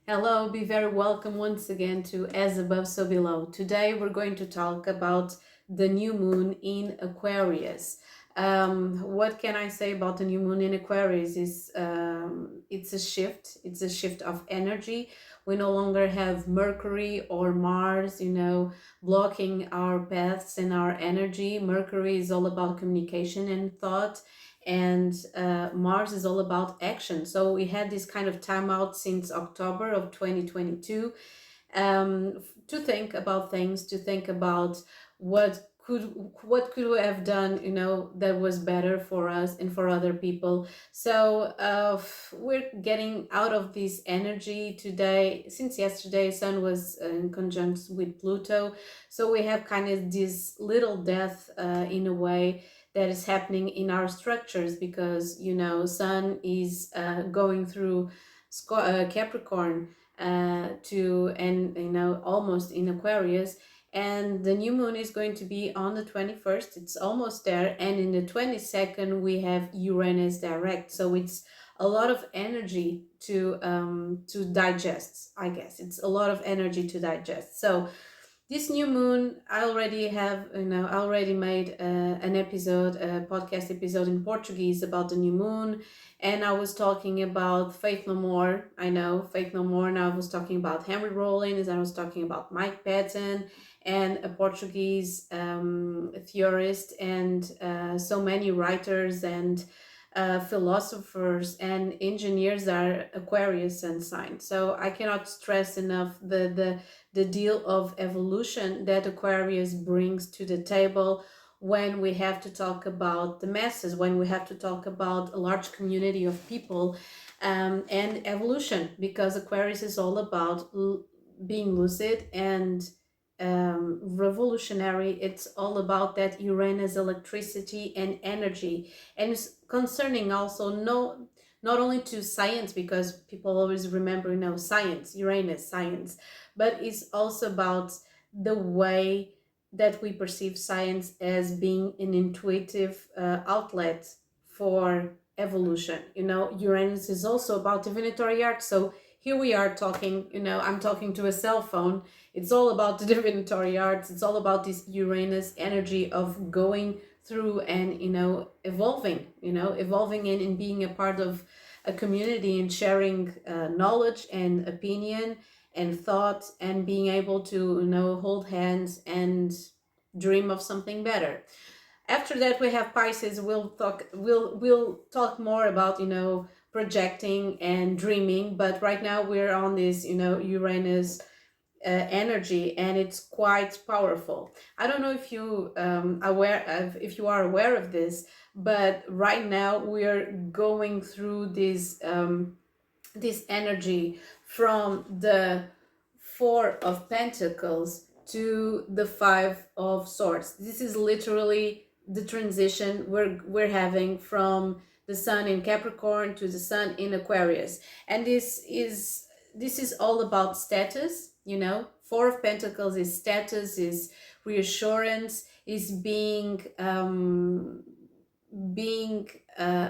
Hello, be very welcome once again to As Above, So Below. Today we're going to talk about the new moon in Aquarius. What can I say about the new moon in Aquarius is it's a shift. It's a shift of energy. We no longer have Mercury or Mars, blocking our paths and our energy. Mercury is all about communication and thought, and Mars is all about action. So we had this kind of timeout since October of 2022, to think about things, to think about what could we have done, that was better for us and for other people. So we're getting out of this energy today. Since yesterday, Sun was in conjunction with Pluto, so we have kind of this little death in a way that is happening in our structures, because Sun is going through Capricorn to and almost in Aquarius, and the new moon is going to be on the 21st. It's almost there, and in the 22nd we have Uranus direct, so it's a lot of energy to digest. I guess it's a lot of energy to digest. So this new moon, I already made an episode, a podcast episode in Portuguese about the new moon, and I was talking about Faith No More. I know Faith No More, and I was talking about Henry Rollins, and I was talking about Mike Patton, and a Portuguese theorist, and so many writers and philosophers and engineers are Aquarius and sign. So I cannot stress enough the deal of evolution that Aquarius brings to the table when we have to talk about the masses, when we have to talk about a large community of people, and evolution, because Aquarius is all about being lucid and revolutionary. It's all about that Uranus electricity and energy, and it's concerning also not only to science, because people always remember science, Uranus, science, but it's also about the way that we perceive science as being an intuitive outlet for evolution. Uranus is also about divinatory art. So here we are talking, I'm talking to a cell phone. It's all about the divinatory arts. It's all about this Uranus energy of going through and evolving and being a part of a community, and sharing knowledge and opinion and thought, and being able to hold hands and dream of something better. After that we have Pisces. We'll talk more about projecting and dreaming, but right now we're on this Uranus energy, and it's quite powerful. I don't know if you are aware of this, but right now we're going through this energy from the Four of Pentacles to the Five of Swords. This is literally the transition we're having from the Sun in Capricorn to the Sun in Aquarius, and this is all about status. Four of Pentacles is status, is reassurance, is being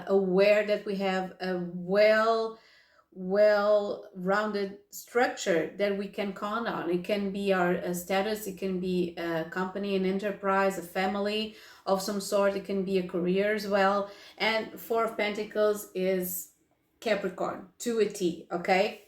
aware that we have a well-rounded structure that we can count on. It can be our status, it can be a company, an enterprise, a family of some sort, it can be a career as well. And Four of Pentacles is Capricorn to a T. Okay,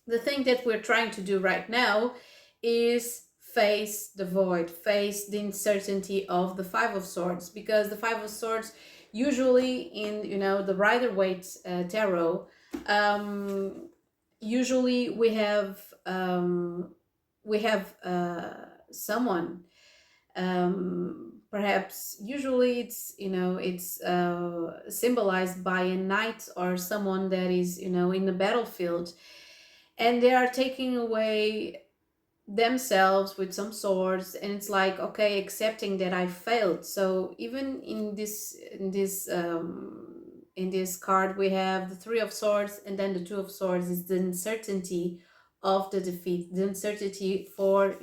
the thing that we're trying to do right now is face the void, face the uncertainty of the Five of Swords, because the Five of Swords, usually in the Rider-Waite tarot, usually we have someone, perhaps usually it's symbolized by a knight or someone that is in the battlefield, and they are taking away themselves with some swords, and it's like, okay, accepting that I failed. So even in this card we have the Three of Swords, and then the Two of Swords is the uncertainty of the defeat, the uncertainty for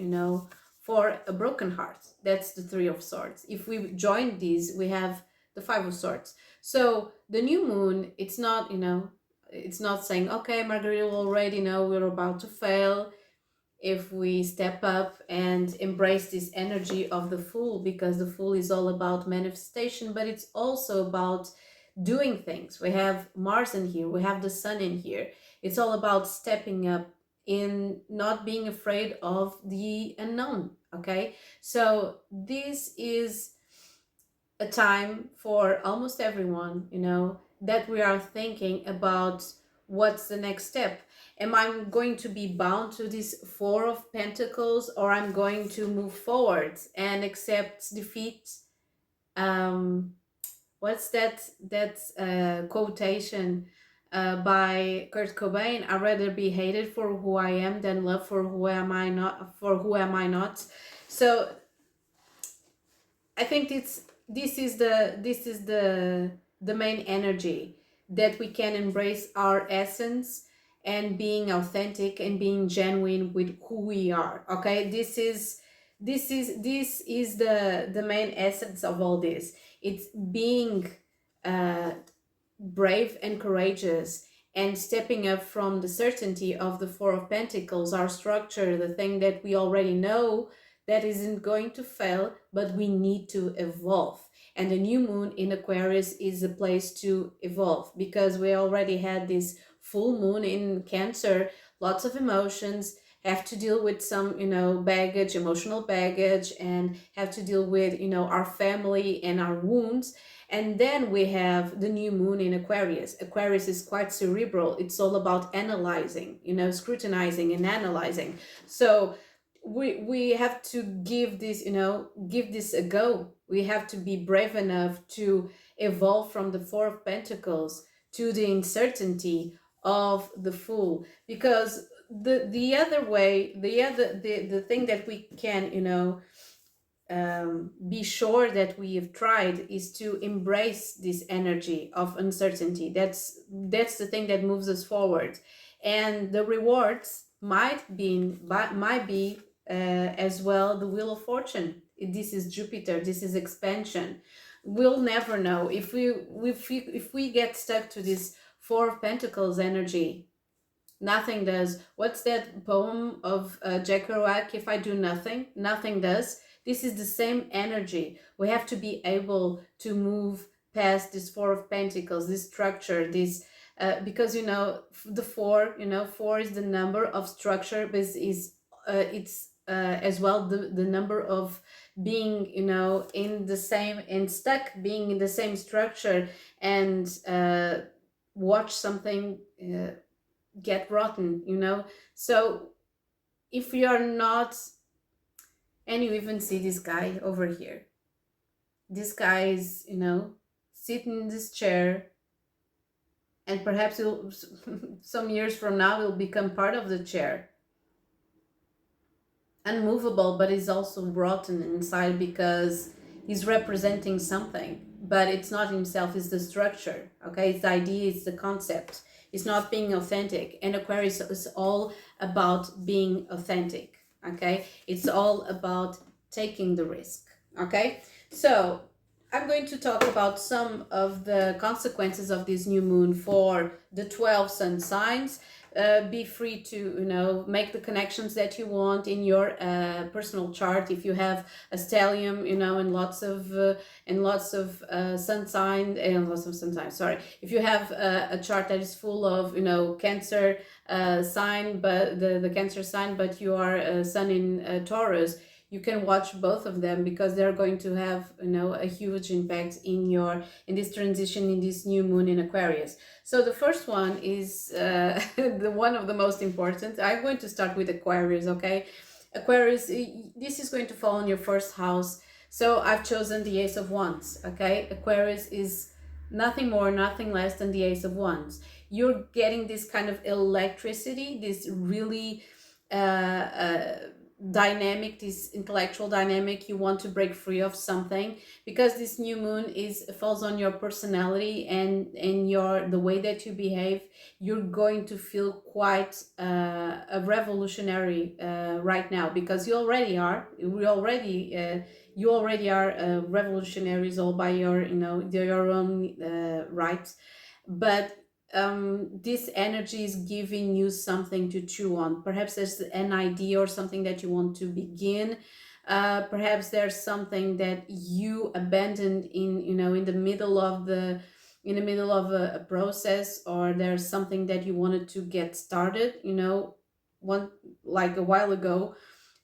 a broken heart. That's the Three of Swords. If we join these, we have the Five of Swords. So the new moon, it's not it's not saying, okay, Margarita, we already know we're about to fail if we step up and embrace this energy of the Fool, because the Fool is all about manifestation, but it's also about doing things. We have Mars in here, we have the Sun in here. It's all about stepping up, in not being afraid of the unknown. Okay, so this is a time for almost everyone, you know, that we are thinking about what's the next step. Am I going to be bound to this Four of Pentacles, or I'm going to move forward and accept defeat? What's that quotation by Kurt Cobain? I'd rather be hated for who I am than loved for who am I not. For who am I not? So I think this is the main energy, that we can embrace our essence and being authentic and being genuine with who we are. Okay, this is the main essence of all this. It's being brave and courageous, and stepping up from the certainty of the Four of Pentacles, our structure, the thing that we already know that isn't going to fail, but we need to evolve. And the new moon in Aquarius is a place to evolve, because we already had this full moon in Cancer, lots of emotions, have to deal with some, you know, baggage, emotional baggage, and have to deal with, you know, our family and our wounds. And then we have the new moon in Aquarius. Aquarius is quite cerebral. It's all about analyzing, you know, scrutinizing and analyzing. So we have to give this, you know, give this a go. We have to be brave enough to evolve from the Four of Pentacles to the uncertainty of the Fool, because the other way, the thing that we can, you know, be sure that we have tried is to embrace this energy of uncertainty. That's the thing that moves us forward, and the rewards might be as well the Wheel of Fortune. This is Jupiter, this is expansion. We'll never know if we get stuck to this Four of Pentacles energy. Nothing does. What's that poem of Jack Kerouac? If I do nothing, nothing does. This is the same energy. We have to be able to move past this Four of Pentacles, this structure, this because, you know, the four, you know, four is the number of structure, but it's as well the number of being, you know, in the same, and stuck being in the same structure, and watch something get rotten, you know. So if we are not, and you even see this guy over here, this guy is, you know, sitting in this chair, and perhaps he'll, some years from now, he'll become part of the chair, unmovable, but he's also rotten inside, because he's representing something, but it's not himself, it's the structure. Okay, it's the idea, it's the concept. It's not being authentic. And Aquarius is all about being authentic. Okay, it's all about taking the risk. Okay, so I'm going to talk about some of the consequences of this new moon for the 12 sun signs. Be free to, you know, make the connections that you want in your personal chart. If you have a stellium, you know, and lots of sun sign, and lots of sun signs, sorry, if you have a chart that is full of, you know, Cancer sign, but the Cancer sign, but you are sun in Taurus, you can watch both of them, because they're going to have, you know, a huge impact in this transition, in this new moon in Aquarius. So the first one is the one of the most important. I'm going to start with Aquarius. Okay, Aquarius, this is going to fall in your first house. So I've chosen the Ace of Wands. Okay, Aquarius is nothing more, nothing less than the Ace of Wands. You're getting this kind of electricity, this really dynamic, this intellectual dynamic. You want to break free of something, because this new moon falls on your personality and the way that you behave. You're going to feel quite a revolutionary right now, because you already are. You already are revolutionaries all by your, you know, your own right. But this energy is giving you something to chew on. Perhaps there's an idea or something that you want to begin. Perhaps there's something that you abandoned in, in the middle of a process, or there's something that you wanted to get started, one like a while ago,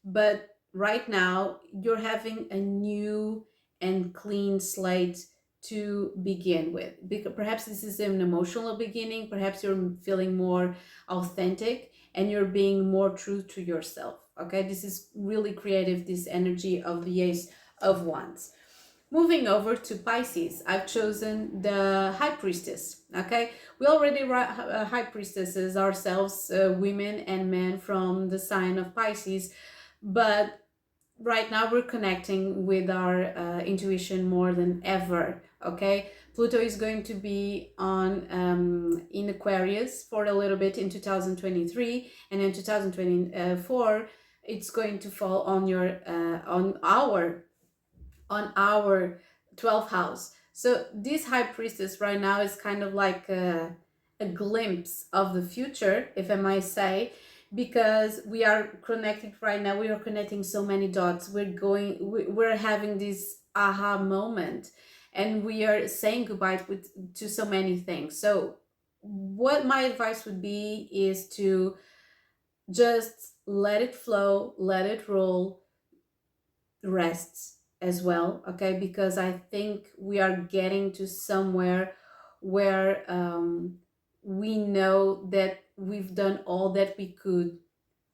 but right now you're having a new and clean slate to begin with. Because perhaps this is an emotional beginning, perhaps you're feeling more authentic and you're being more true to yourself. Okay, this is really creative, this energy of the Ace of Wands. Moving over to Pisces, I've chosen the High Priestess. Okay, we already High Priestesses ourselves, women and men from the sign of Pisces, but right now we're connecting with our intuition more than ever. Okay, Pluto is going to be on in Aquarius for a little bit in 2023, and in 2024 it's going to fall on your on our 12th house. So this High Priestess right now is kind of like a glimpse of the future, if I might say, because we are connected right now. We are connecting so many dots. We're having this aha moment, and we are saying goodbye to so many things. So what my advice would be is to just let it flow, let it roll, rest as well. Okay, because I think we are getting to somewhere where we know that we've done all that we could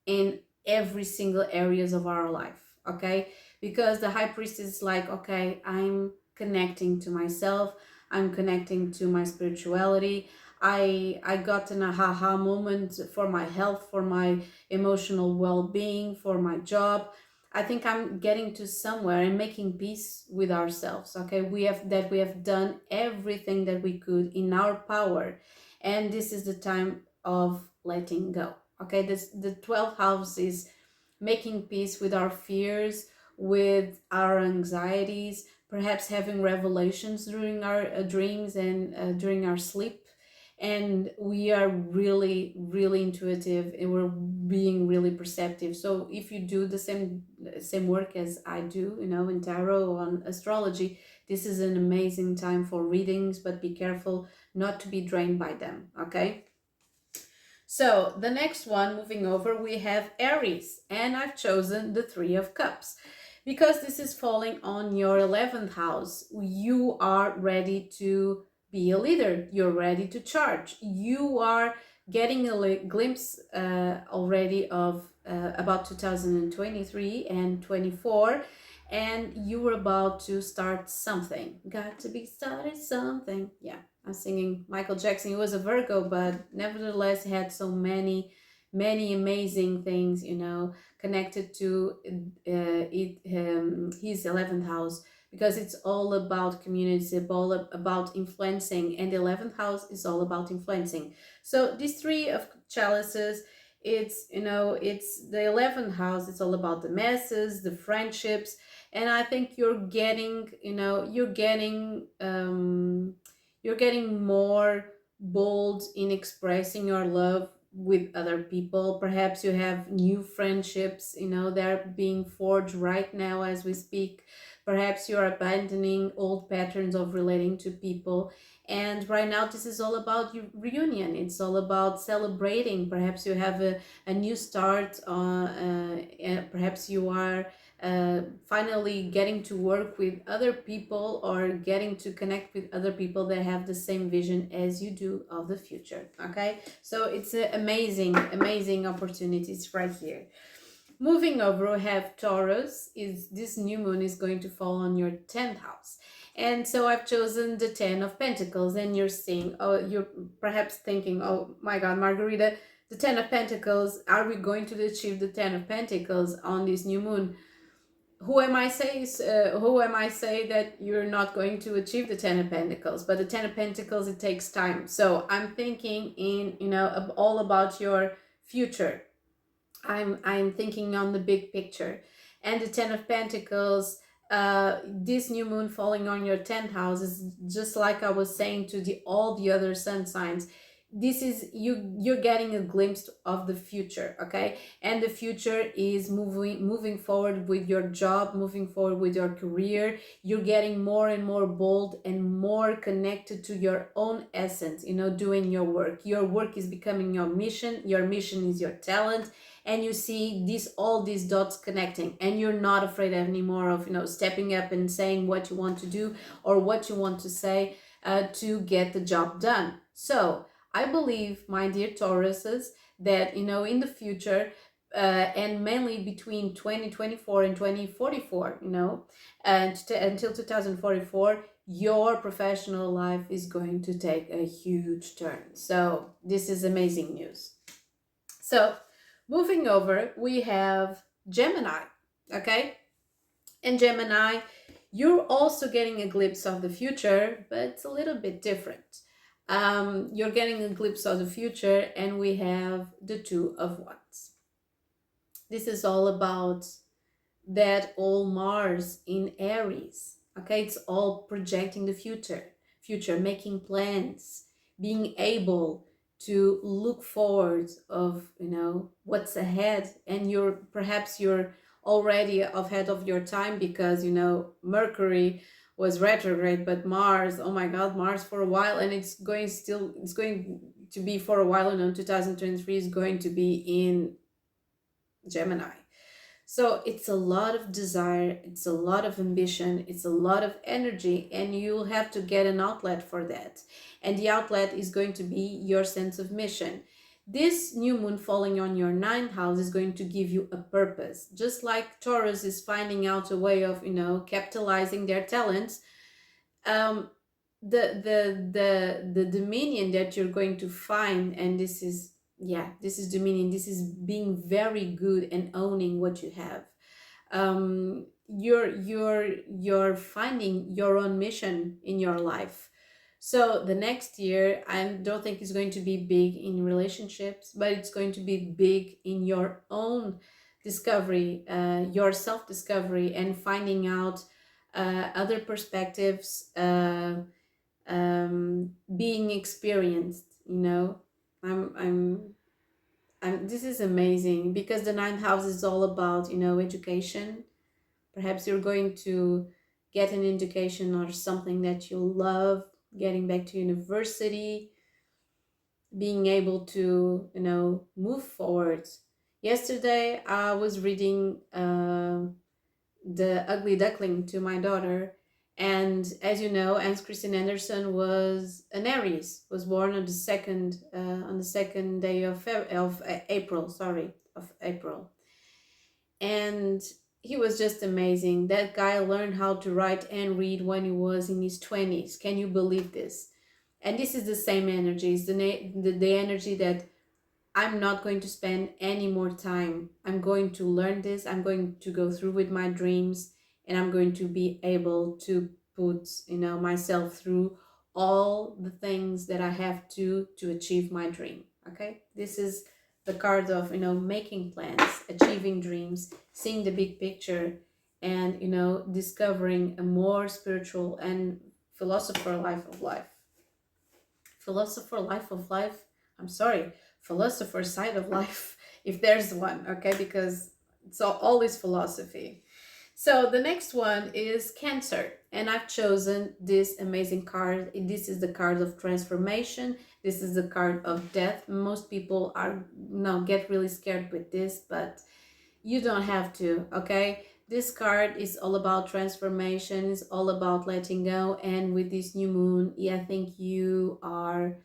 in every single areas of our life. Okay, because the High Priest is like, okay, I'm connecting to myself, I'm connecting to my spirituality. I got an aha moment for my health, for my emotional well-being, for my job. I think I'm getting to somewhere and making peace with ourselves. Okay, we have done everything that we could in our power, and this is the time of letting go. Okay, the 12th house is making peace with our fears, with our anxieties, perhaps having revelations during our dreams and during our sleep. And we are really, really intuitive, and we're being really perceptive. So if you do the same work as I do, in tarot, on astrology, this is an amazing time for readings, but be careful not to be drained by them. Okay, so the next one, moving over, we have Aries, and I've chosen the Three of Cups because this is falling on your 11th house. You are ready to be a leader. You're ready to charge. You are getting a glimpse already of about 2023 and 24, and you were about to start something. Got to be started something. Yeah, I'm singing Michael Jackson. He was a Virgo, but nevertheless had so many amazing things, connected to his 11th house, because it's all about community, it's all about influencing, and the 11th house is all about influencing. So these Three of Chalices, it's the 11th house, it's all about the masses, the friendships, and I think you're getting more bold in expressing your love with other people. Perhaps you have new friendships, they're being forged right now as we speak. Perhaps you're abandoning old patterns of relating to people, and right now this is all about your reunion. It's all about celebrating. Perhaps you have a new start, and perhaps you are finally getting to work with other people, or getting to connect with other people that have the same vision as you do of the future. Okay, so it's amazing opportunities right here. Moving over, we have Taurus. This new moon is going to fall on your 10th house. And so I've chosen the 10 of Pentacles, and you're perhaps thinking, oh my God, Margarida, the 10 of Pentacles, are we going to achieve the 10 of Pentacles on this new moon? Who am I say that you're not going to achieve the 10 of Pentacles? But the 10 of Pentacles, it takes time. So I'm thinking all about your future. I'm thinking on the big picture. And the 10 of Pentacles, this new moon falling on your 10th house is just like I was saying to all the other sun signs. This is you're getting a glimpse of the future, okay? And the future is moving forward with your job, moving forward with your career. You're getting more and more bold and more connected to your own essence, you know, doing your work. Your work is becoming your mission is your talent, and you see all these dots connecting, and you're not afraid anymore of, you know, stepping up and saying what you want to do or what you want to say to get the job done. So I believe, my dear Tauruses, that, you know, in the future, and mainly between 2024 and 2044, you know, and until 2044, your professional life is going to take a huge turn. So this is amazing news. So moving over, we have Gemini, okay? And Gemini, you're also getting a glimpse of the future, but it's a little bit different. You're getting a glimpse of the future, and we have the Two of Wands. This is all about that old Mars in Aries. Okay, it's all projecting the future, making plans, being able to look forward of, you know, what's ahead. And perhaps you're already ahead of your time, because, you know, Mercury was retrograde, but Mars, oh my God, Mars for a while, and it's going to be for a while, you know, 2023 is going to be in Gemini. So it's a lot of desire, it's a lot of ambition, it's a lot of energy, and you'll have to get an outlet for that. And the outlet is going to be your sense of mission. This new moon falling on your ninth house is going to give you a purpose. Just like Taurus is finding out a way of, you know, capitalizing their talents, the dominion that you're going to find, and this is dominion, this is being very good and owning what you have. You're finding your own mission in your life. So the next year, I don't think it's going to be big in relationships, but it's going to be big in your own discovery, your self-discovery, and finding out other perspectives, being experienced, you know. This is amazing, because the ninth house is all about, you know, education. Perhaps you're going to get an education or something that you love, getting back to university, being able to, you know, move forward. Yesterday, I was reading The Ugly Duckling to my daughter, and as you know, Hans Christian Andersen was an Aries, was born on the second day of April, and he was just amazing. That guy learned how to write and read when he was in his 20s. Can you believe this? And this is the same energy. It's the energy that I'm not going to spend any more time. I'm going to learn this. I'm going to go through with my dreams, and I'm going to be able to put, you know, myself through all the things that I have to achieve my dream. Okay, this is the card of, you know, making plans, achieving dreams, seeing the big picture, and, you know, discovering a more spiritual and philosopher life of life. I'm sorry, philosopher side of life, if there's one, okay, because it's all is philosophy. So the next one is Cancer, and I've chosen this amazing card. This is the card of transformation. This is the card of death. Most people get really scared with this, but you don't have to, okay? This card is all about transformation, it's all about letting go, and with this new moon, I think you are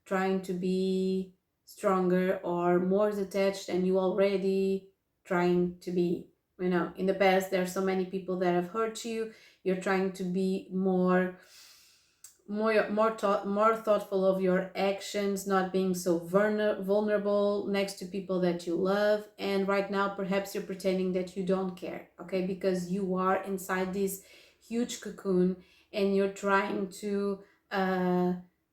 trying to be stronger or more detached, and you already trying to be, you know, in the past there are so many people that have hurt you. You're trying to be more thoughtful of your actions, not being so vulnerable next to people that you love. And right now, perhaps you're pretending that you don't care, okay, because you are inside this huge cocoon, and you're trying to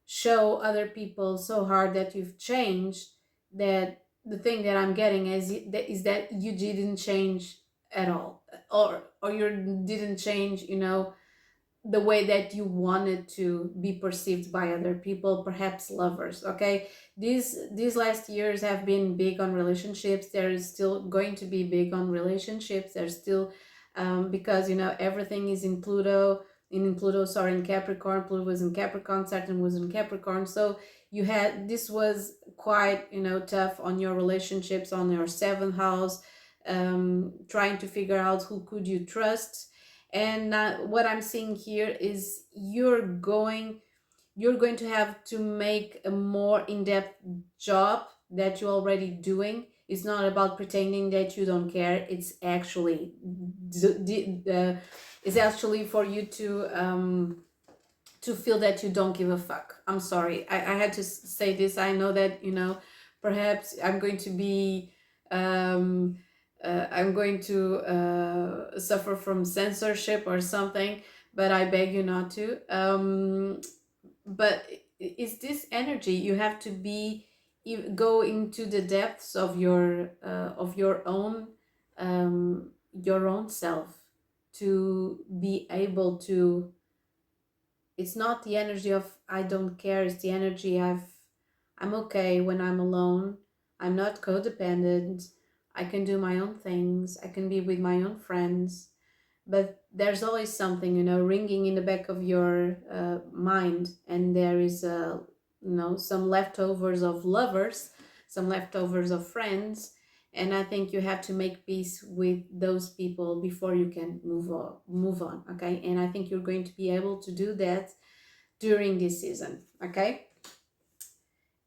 show other people so hard that you've changed, that the thing that I'm getting is that you didn't change at all, or you didn't change, you know, the way that you wanted to be perceived by other people, perhaps lovers. Okay, these last years have been big on relationships. There is still going to be big on relationships. There's still because, you know, everything is in Pluto, sorry, in Capricorn. Pluto was in Capricorn, Saturn was in Capricorn, so you had, this was quite, you know, tough on your relationships, on your seventh house, trying to figure out who could you trust. And what I'm seeing here is you're going to have to make a more in-depth job that you're already doing. It's not about pretending that you don't care. It's actually for you to feel that you don't give a fuck. I'm sorry, I had to say this. I know that, you know, perhaps I'm going to be I'm going to suffer from censorship or something, but I beg you not to. But is this energy, you have to be, go into the depths of your own self to be able to. It's not the energy of I don't care, it's the energy I'm okay when I'm alone. I'm not codependent. I can do my own things. I can be with my own friends. But there's always something, you know, ringing in the back of your mind, and there is you know, some leftovers of lovers, some leftovers of friends, and I think you have to make peace with those people before you can move on. Okay, and I think you're going to be able to do that during this season. Okay,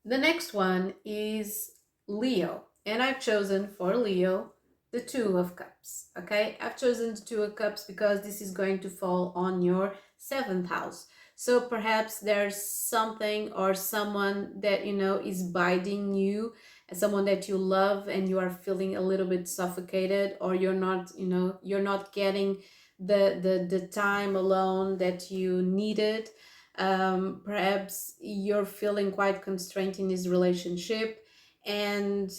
the next one is Leo, and I've chosen for Leo the Two of Cups. Okay, I've chosen the Two of Cups because this is going to fall on your seventh house. So perhaps there's something or someone that, you know, is biting you, someone that you love, and you are feeling a little bit suffocated, or you're not, you know, you're not getting the time alone that you needed. Perhaps you're feeling quite constrained in this relationship, and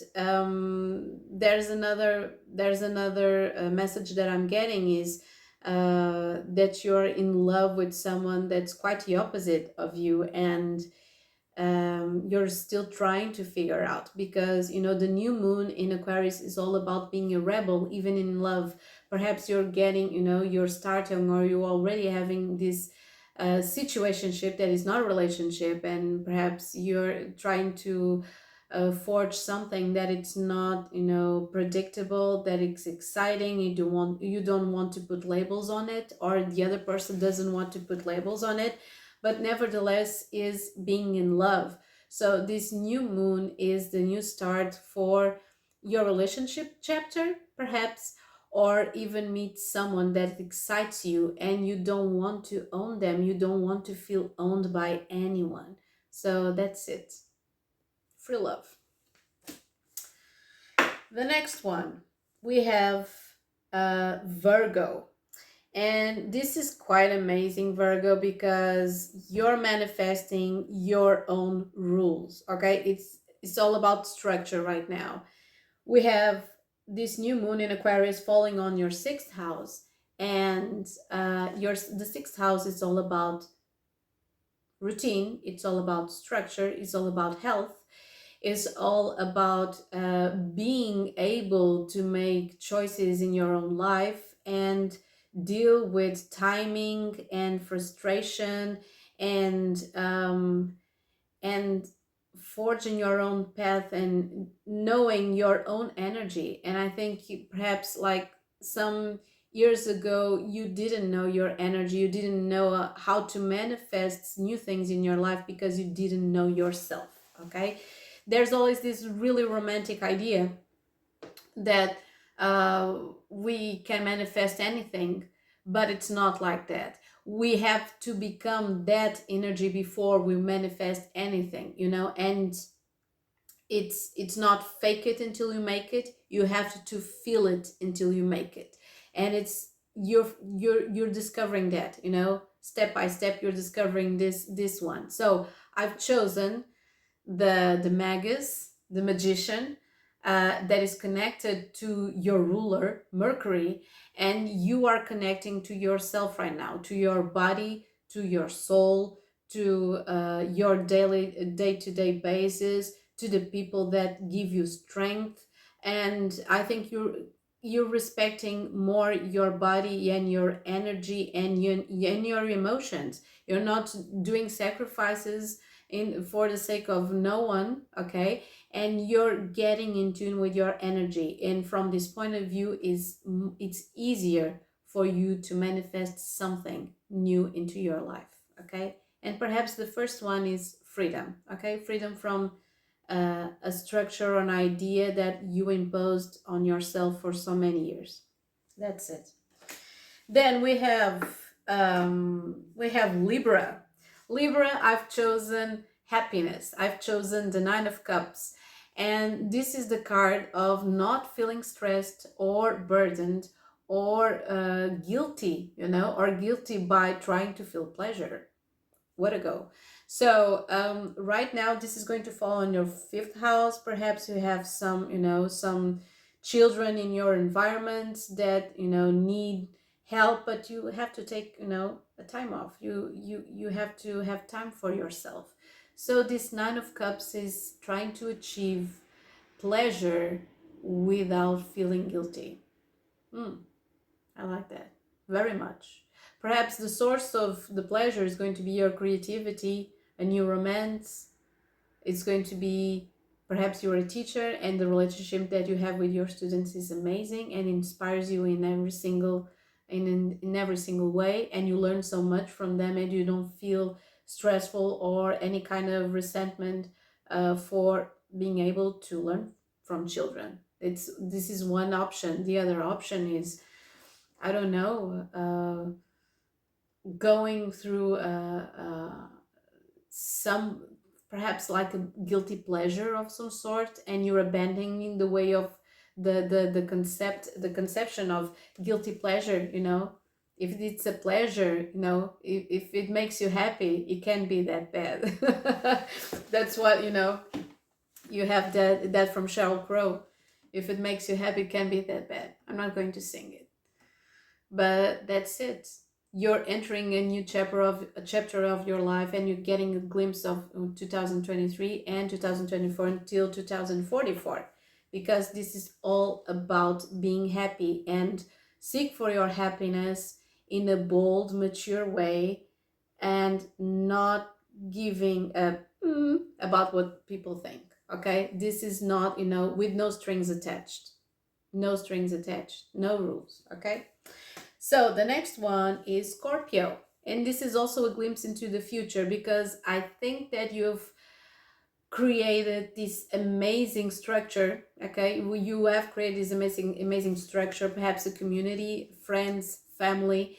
there's another message that I'm getting is that you're in love with someone that's quite the opposite of you, and you're still trying to figure out, because, you know, the new moon in Aquarius is all about being a rebel, even in love. Perhaps you're getting, you know, you're starting, or you're already having this situationship that is not a relationship, and perhaps you're trying to forge something that it's not, you know, predictable, that it's exciting. You don't want to put labels on it, or the other person doesn't want to put labels on it, but nevertheless is being in love. So this new moon is the new start for your relationship chapter, perhaps, or even meet someone that excites you and you don't want to own them. You don't want to feel owned by anyone. So that's it. Free love. The next one, we have Virgo. And this is quite amazing, Virgo, because you're manifesting your own rules. Okay, it's all about structure right now. We have this new moon in Aquarius falling on your sixth house, and the sixth house is all about routine. It's all about structure. It's all about health. It's all about being able to make choices in your own life and deal with timing and frustration, and forging your own path and knowing your own energy. And I think perhaps like some years ago, you didn't know your energy, you didn't know how to manifest new things in your life because you didn't know yourself. Okay, there's always this really romantic idea that we can manifest anything, but it's not like that. We have to become that energy before we manifest anything, you know. And it's not fake it until you make it. You have to feel it until you make it. And it's you're discovering that, you know, step by step. You're discovering this one. So I've chosen the magus, the magician, that is connected to your ruler, Mercury, and you are connecting to yourself right now, to your body, to your soul, to your daily, day-to-day basis, to the people that give you strength. And I think you're respecting more your body and your energy and your emotions. You're not doing sacrifices in for the sake of no one, okay? And you're getting in tune with your energy, and from this point of view it's easier for you to manifest something new into your life, okay? And perhaps the first one is freedom, okay? Freedom from a structure or an idea that you imposed on yourself for so many years. That's it. Then we have Libra. Libra, I've chosen happiness. I've chosen the Nine of Cups. And this is the card of not feeling stressed or burdened or guilty, or guilty by trying to feel pleasure. What a go. So right now this is going to fall on your fifth house. Perhaps you have some children in your environment that need help, but you have to take a time off. You have to have time for yourself. So this Nine of Cups is trying to achieve pleasure without feeling guilty. I like that very much. Perhaps the source of the pleasure is going to be your creativity, a new romance. It's going to be perhaps you're a teacher and the relationship that you have with your students is amazing and inspires you in every single way, and you learn so much from them, and you don't feel stressful or any kind of resentment for being able to learn from children. This is one option. The other option is, I don't know, going through some, perhaps like a guilty pleasure of some sort, and you're abandoning the way of the conception of guilty pleasure. If it's a pleasure, if it makes you happy, it can't be that bad. That's what you have that from Sheryl Crow. If it makes you happy, it can't be that bad. I'm not going to sing it, but that's it. You're entering a new chapter of your life, and you're getting a glimpse of 2023 and 2024 until 2044, because this is all about being happy, and seek for your happiness in a bold, mature way, and not giving a about what people think. Okay, this is not with no strings attached, no rules. Okay. So the next one is Scorpio. And this is also a glimpse into the future, because I think that you've created this amazing structure. Okay, you have created this amazing structure, perhaps a community, friends, family.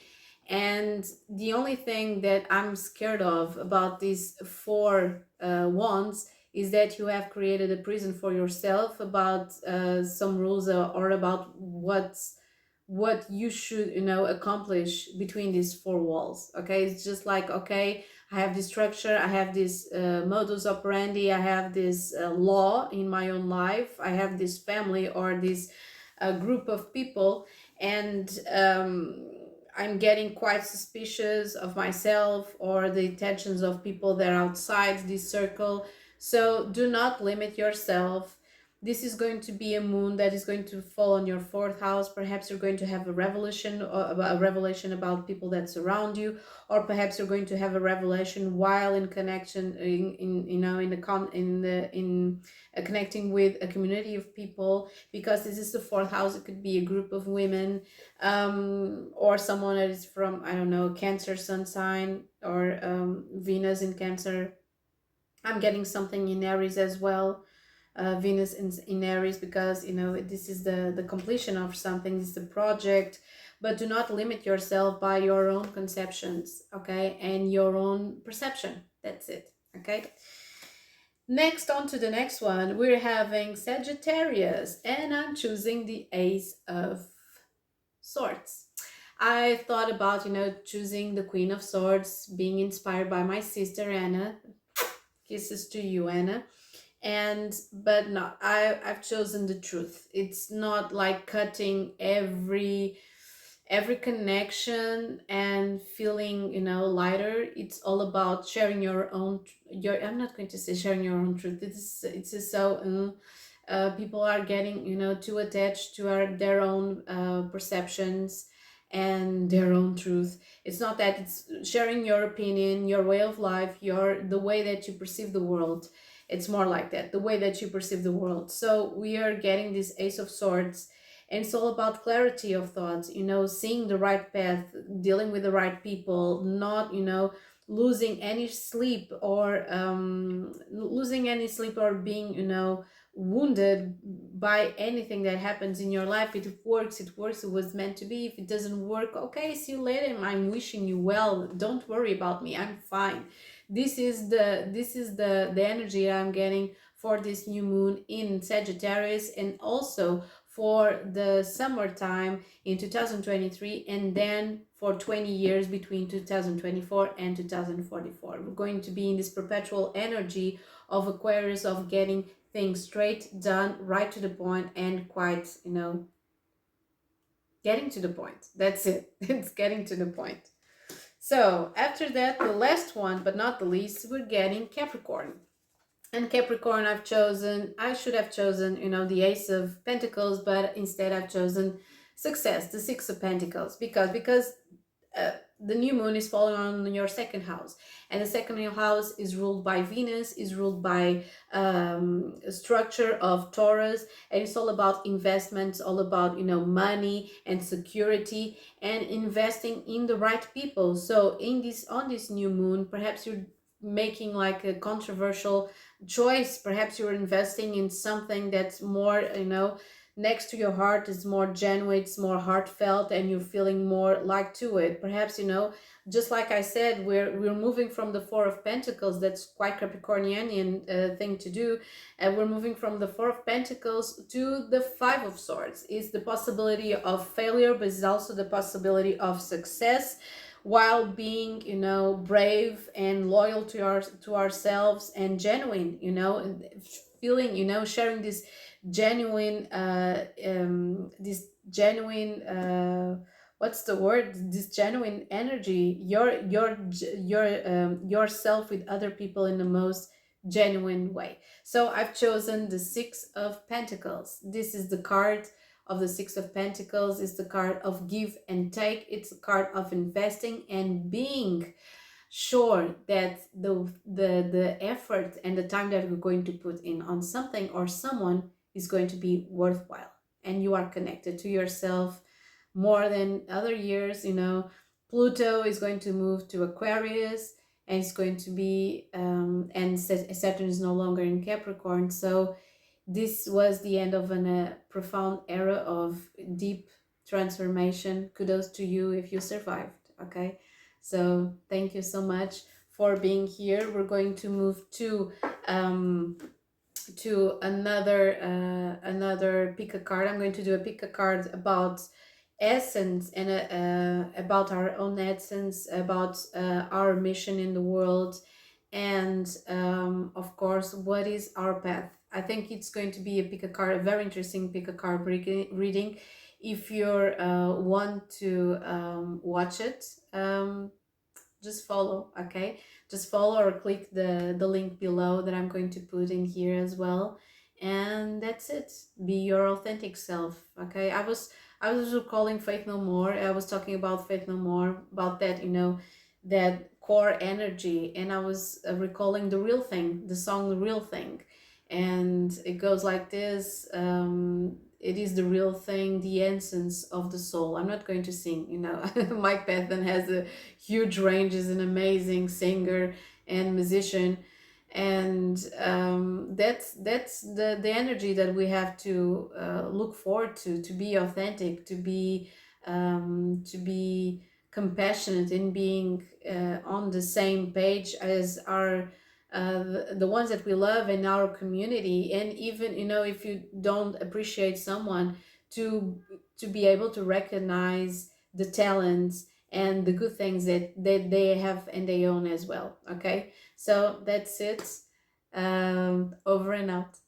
And the only thing that I'm scared of about these four wands is that you have created a prison for yourself about some rules, or about what you should accomplish between these four walls. Okay, it's just like, okay, I have this structure, I have this modus operandi, I have this law in my own life, I have this family or this group of people, and I'm getting quite suspicious of myself or the intentions of people that are outside this circle. So do not limit yourself. This is going to be a moon that is going to fall on your fourth house. Perhaps you're going to have a revelation, about people that surround you, or perhaps you're going to have a revelation while in connection, connecting with a community of people, because this is the fourth house. It could be a group of women, or someone that is from, I don't know, Cancer sun sign, or Venus in Cancer. I'm getting something in Aries as well. Venus in Aries, because this is the completion of something, this is the project. But do not limit yourself by your own conceptions, okay, and your own perception. That's it. Okay, next, on to the next one. We're having Sagittarius, and I'm choosing the Ace of Swords. I thought about choosing the Queen of Swords, being inspired by my sister Anna. Kisses to you, Anna. And but no, I've chosen the truth. It's not like cutting every connection and feeling, lighter. It's all about sharing your own, I'm not going to say sharing your own truth. It's just so people are getting, too attached to their own perceptions and their own truth. It's not that. It's sharing your opinion, your way of life, the way that you perceive the world. It's more like that, the way that you perceive the world. So we are getting this Ace of Swords, and it's all about clarity of thoughts, seeing the right path, dealing with the right people, not, losing any sleep, or being, wounded by anything that happens in your life. If it works, it works. It was meant to be. If it doesn't work, okay, see you later. I'm wishing you well. Don't worry about me. I'm fine. This is the energy I'm getting for this new moon in Sagittarius, and also for the summertime in 2023, and then for 20 years between 2024 and 2044. We're going to be in this perpetual energy of Aquarius, of getting things straight, done, right to the point, and quite, getting to the point. That's it. It's getting to the point. So after that, the last one, but not the least, we're getting Capricorn. And Capricorn, I should have chosen, the Ace of Pentacles, but instead I've chosen success, the Six of Pentacles, because the new moon is falling on your second house, and the second house is ruled by Venus, is ruled by structure of Taurus, and it's all about investments, all about, money and security, and investing in the right people. So on this new moon, perhaps you're making like a controversial choice. Perhaps you're investing in something that's more, next to your heart, is more genuine, it's more heartfelt, and you're feeling more like to it. Perhaps, just like I said, we're moving from the Four of Pentacles. That's quite Capricornian thing to do, and we're moving from the Four of Pentacles to the Five of Swords. Is the possibility of failure, but it's also the possibility of success, while being, brave and loyal to ourselves, and genuine, and feeling, sharing this genuine what's the word, this genuine energy, yourself with other people in the most genuine way. So I've chosen the Six of Pentacles. This is the card of the Six of Pentacles. Is the card of give and take. It's a card of investing and being sure that the effort and the time that we're going to put in on something or someone is going to be worthwhile, and you are connected to yourself more than other years. Pluto is going to move to Aquarius, and it's going to be and Saturn is no longer in Capricorn. So this was the end of a profound era of deep transformation. Kudos to you if you survived. Okay, so thank you so much for being here. We're going to move to another pick a card. I'm going to do a pick a card about essence, and about our own essence, about our mission in the world, and of course, what is our path. I think it's going to be a very interesting pick a card reading. If you want to watch it, just follow. Okay, just follow or click the link below that I'm going to put in here as well. And that's it. Be your authentic self. Okay, I was recalling Faith No More. I was talking about Faith No More, about that, that core energy, and I was recalling The Real Thing, the song The Real Thing, and it goes like this. It is the real thing, the essence of the soul. I'm not going to sing, Mike Patton has a huge range, is an amazing singer and musician, and that's the energy that we have to look forward to be authentic, to be compassionate, in being on the same page as our the ones that we love in our community. And even, if you don't appreciate someone, to be able to recognize the talents and the good things that they have and they own as well. Okay, so that's it. Over and out.